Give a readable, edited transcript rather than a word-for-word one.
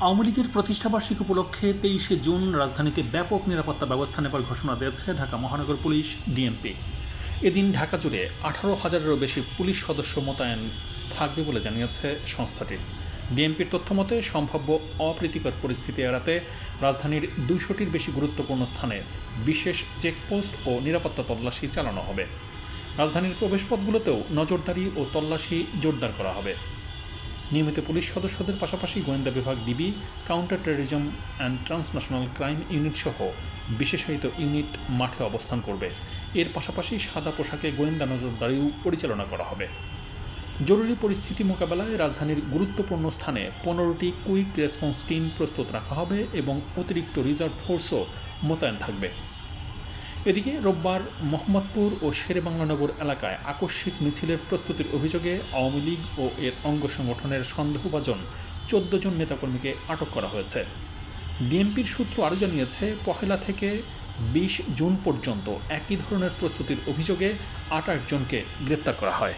আওয়ামী লীগের প্রতিষ্ঠাবার্ষিকী উপলক্ষে 23শে জুন রাজধানীতে ব্যাপক নিরাপত্তা ব্যবস্থা নেবার ঘোষণা দিয়েছে ঢাকা মহানগর পুলিশ ডিএমপি। এদিন ঢাকা জুড়ে 18,000-এরও বেশি পুলিশ সদস্য মোতায়েন থাকবে বলে জানিয়েছে সংস্থাটি। ডিএমপির তথ্যমতে সম্ভাব্য অপ্রীতিকর পরিস্থিতি এড়াতে রাজধানীর 200টির বেশি গুরুত্বপূর্ণ স্থানে বিশেষ চেকপোস্ট ও নিরাপত্তা তল্লাশি চালানো হবে। রাজধানীর প্রবেশপথগুলোতেও নজরদারি ও তল্লাশি জোরদার করা হবে। নিয়মিত পুলিশ সদস্যদের পাশাপাশি গোয়েন্দা বিভাগ DB, counter terrorism and transnational crime unit সহ বিশেষায়িত ইউনিট মাঠে অবস্থান করবে। এর পাশাপাশি সাদা পোশাকে গোয়েন্দা নজরদারিও পরিচালনা করা হবে। জরুরি পরিস্থিতি মোকাবেলায় রাজধানীর গুরুত্বপূর্ণ স্থানে 15টি কুইক রেসপন্স টিম প্রস্তুত রাখা হবে এবং অতিরিক্ত রিজার্ভ ফোর্সও মোতায়েন থাকবে। এদিকে রোববার মোহাম্মদপুর ও শেরেবাংলানগর এলাকায় আকস্মিক মিছিলের প্রস্তুতির অভিযোগে আওয়ামী লীগ ও এর অঙ্গ সংগঠনের সন্দেহভাজন 14 জন নেতাকর্মীকে আটক করা হয়েছে। ডিএমপির সূত্র আরও জানিয়েছে, 1 থেকে 20 জুন পর্যন্ত একই ধরনের প্রস্তুতির অভিযোগে 28 জনকে গ্রেপ্তার করা হয়।